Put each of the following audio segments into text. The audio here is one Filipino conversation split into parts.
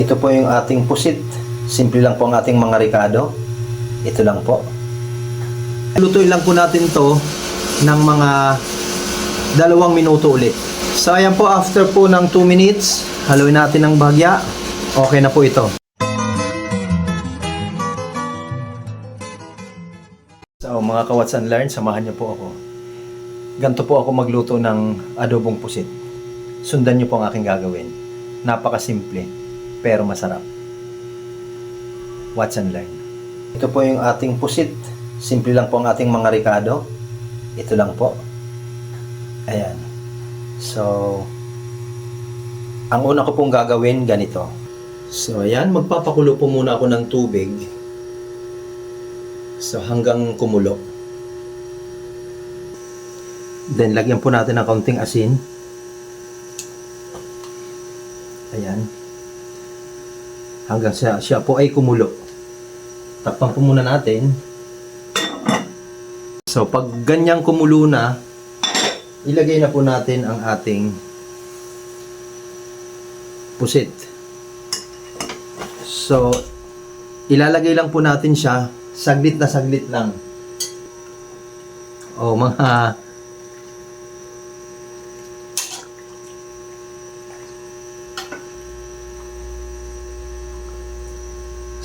Ito po yung ating pusit. Simple lang po ang ating mga ricado. Ito lang po. Lutuin lang po natin to ng mga 2 minuto ulit. So ayan po, after po ng 2 minutes, haluin natin ng bahagya. Okay na po ito. So mga kawats and learn, samahan niyo po ako. Ganito po ako magluto ng adobong pusit. Sundan niyo po ang aking gagawin. Napakasimple, pero masarap. Watch and learn. Ito po yung ating pusit. Simple lang po ang ating mga ricado. Ito lang po. Ayan. So, ang una ko pong gagawin, ganito. So, ayan. Magpapakulo po muna ako ng tubig. So, hanggang kumulo. Then, lagyan po natin ng kaunting asin. Ayan. Hanggang siya po ay kumulo. Takpan po muna natin. So, pag ganyang kumulo na, ilagay na po natin ang ating pusit. So, ilalagay lang po natin siya, saglit na saglit lang. O, mga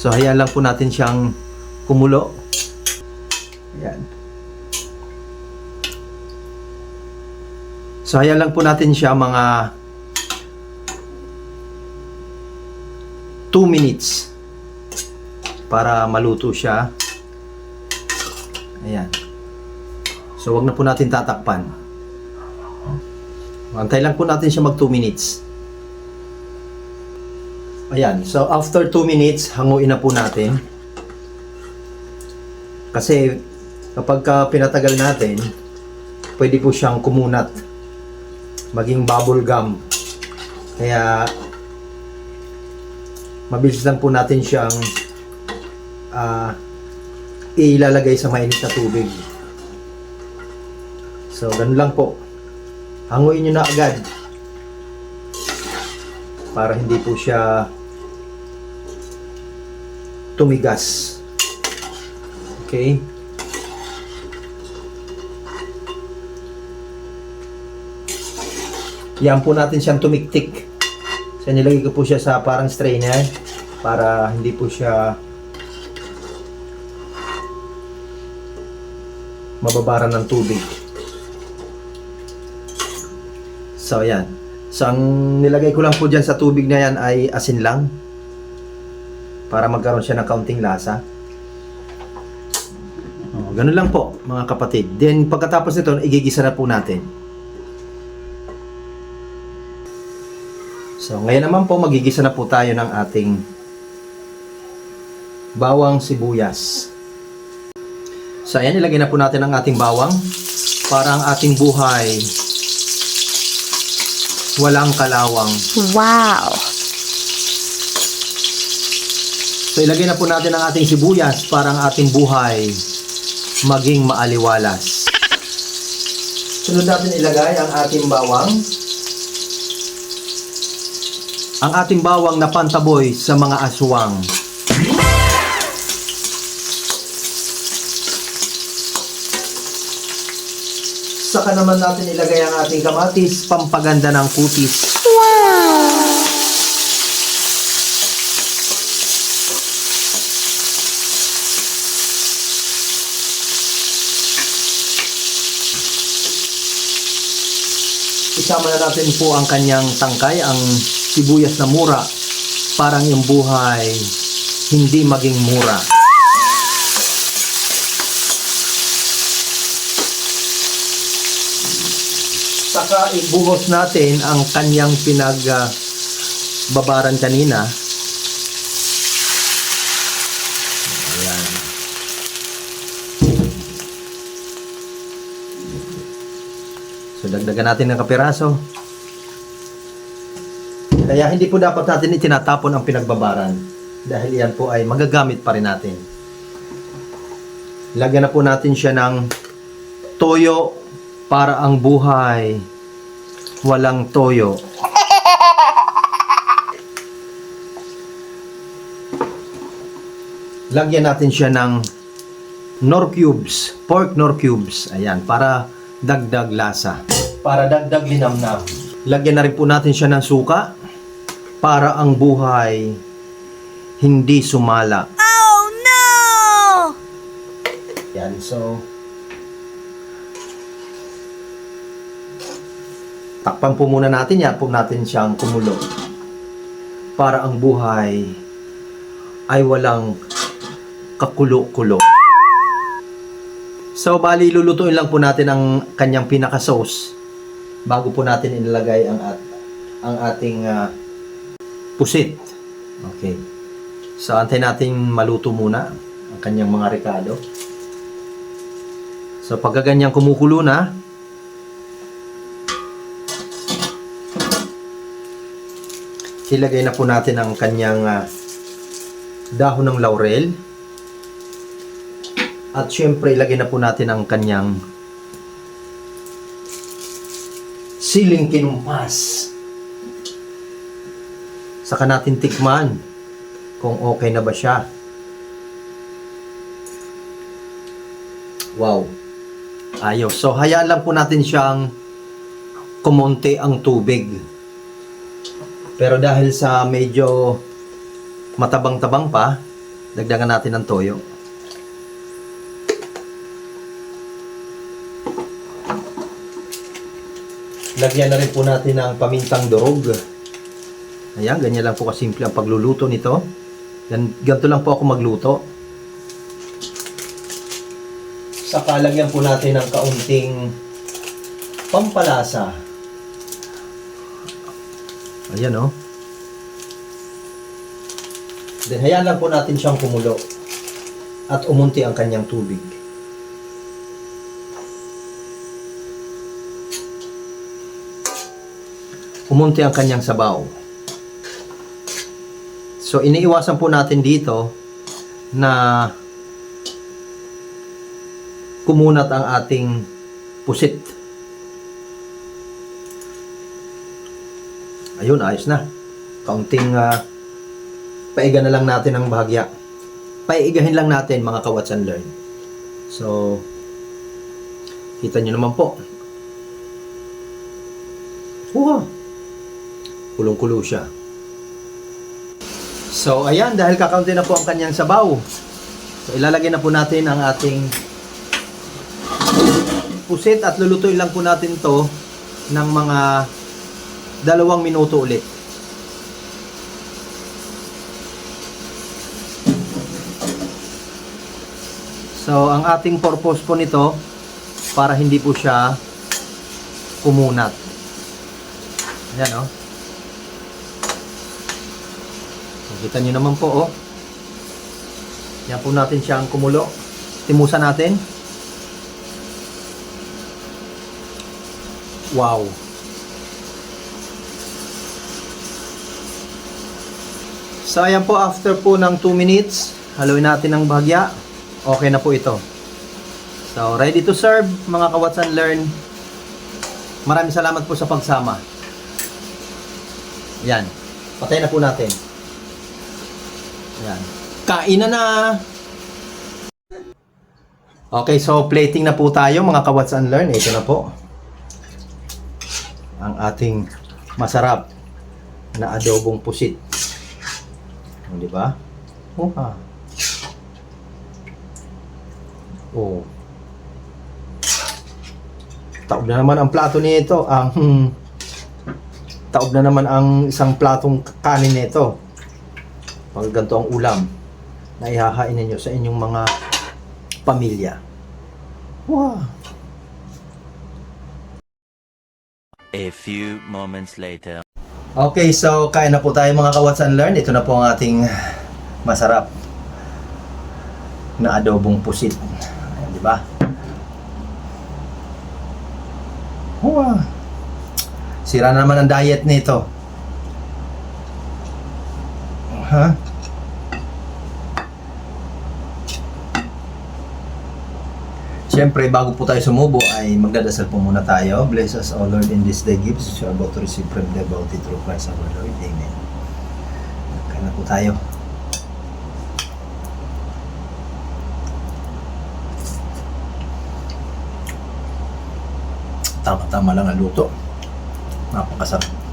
So, hayaan lang po natin siyang kumulo. Ayan. So, hayaan lang po natin siya mga 2 minutes para maluto siya. Ayan. So, wag na po natin tatakpan. Antay lang po natin siya mag 2 minutes. Ayan. So, after 2 minutes, hanguin na po natin. Kasi, kapag pinatagal natin, pwede po siyang kumunat. Maging bubble gum. Kaya, mabilis lang po natin siyang ilalagay sa mainit na tubig. So, ganun lang po. Hanguin nyo na agad. Para hindi po siya tumigas. Okay? Yan po natin siyang tumiktik. So, nilagay ko po siya sa parang strainer para hindi po siya mababaran ng tubig. So, ayan. So, ang nilagay ko lang po dyan sa tubig na yan ay asin lang para magkaroon siya ng kaunting lasa. Ganun lang po, mga kapatid. Then, pagkatapos nito, igigisa na po natin. So, ngayon naman po, magigisa na po tayo ng ating bawang sibuyas. So, ayan, ilagay na po natin ang ating bawang para ang ating buhay walang kalawang. Wow! So, ilagay na po natin ang ating sibuyas para ang ating buhay maging maaliwalas. Sunod natin ilagay ang ating bawang. Ang ating bawang na pantaboy sa mga aswang. Saka naman natin ilagay ang ating kamatis, pampaganda ng kutis. Wow! Isama na natin po ang kanyang tangkay, ang sibuyas na mura, parang yung buhay hindi maging mura. Saka ibuhos natin ang kanyang pinagbabaran kanina. Ayan. So, dagdagan natin ng kapiraso. Kaya hindi po dapat natin itinatapon ang pinagbabaran. Dahil yan po ay magagamit pa rin natin. Lagyan na po natin siya ng toyo para ang buhay walang toyo. lagyan natin siya ng Knorr cubes, pork Knorr cubes. Ayan, para dagdag lasa. Para dagdag linamnam. Lagyan na rin po natin siya ng suka para ang buhay hindi sumala. Oh no! Yan, so takpan po muna natin yan. Po natin siyang kumulo para ang buhay ay walang kakulo-kulo. So, bali, lulutuin lang po natin ang kanyang pinaka-sauce bago po natin inilagay ang ating pusit. Okay. So, antay natin maluto muna ang kanyang mga rekado. So, pagka ganyang kumukulo na, ilagay na po natin ang kanyang dahon ng laurel. At syempre, ilagay na po natin ang kanyang siling kinumpas. Saka natin tikman kung okay na ba siya. Wow. Ayos. So, hayaan lang po natin siyang kumonti ang tubig. Pero dahil sa medyo matabang-tabang pa, dagdagan natin ng toyo. Lagyan na rin po natin ng pamintang durog. Ayan, ganyan lang po kasimple ang pagluluto nito. Ganito lang po ako magluto. Saka lagyan po natin ng kaunting pampalasa. Ayan o. Then hayaan lang po natin siyang kumulo at umunti ang kanyang tubig. Umunti ang kanyang sabaw. So, iniiwasan po natin dito na kumunat ang ating pusit. Ayun, ayos na. Kaunting paiga na lang natin ang bahagya. Paigahin lang natin mga ka-watch and learn. So, kita nyo naman po. Wow! Kulong-kulo siya. So, ayan, dahil kakaunti na po ang kanyang sabaw. So, ilalagay na po natin ang ating pusit at lulutuin lang po natin to ng mga 2 minuto ulit. So, ang ating purpose po nito para hindi po siya kumunat. Ayan, oh. Kita nyo naman po, oh. Yan po natin siyang kumulo. Timusan natin. Wow. So, ayan po, after po ng 2 minutes, haluin natin ng bahagya. Okay na po ito. So, ready to serve, mga ka-watch and learn. Maraming salamat po sa pagsama. Yan. Patay na po natin. Yan. Kain na na! Okay, so plating na po tayo, mga ka-watch and learn. Ito na po. Ang ating masarap na adobong pusit. Di ba? Oh. Taob na naman ang plato nito. Taob na naman ang isang platong kanin nito. Pag ganito ang ulam na ihahain ninyo sa inyong mga pamilya. Wow! A few moments later. Okay, so kain na po tayo mga ka-watch and learn. Ito na po ang ating masarap na adobong pusit. Ayan, di ba? Wow! Sira na naman ang diet nito. Ha? Siyempre, bago po tayo sumubo ay magdadasal po muna tayo. Bless us, O Lord, in this day gifts which you are about to receive from the bounty through Christ our Lord. Amen. Kaya na po tayo. Tama-tama lang ang luto. Napakasarap.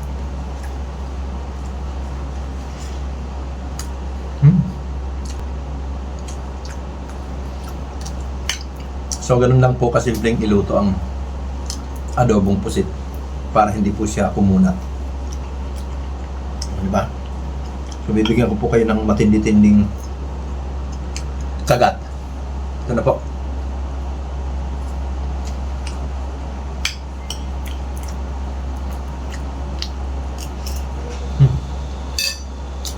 So, ganun lang po kasimpleng iluto ang adobong pusit para hindi po siya kumunat. Diba? So, bibigyan ko po kayo ng matindi-tinding kagat. Ito na po.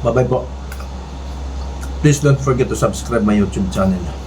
Bye-bye po. Please don't forget to subscribe my YouTube channel.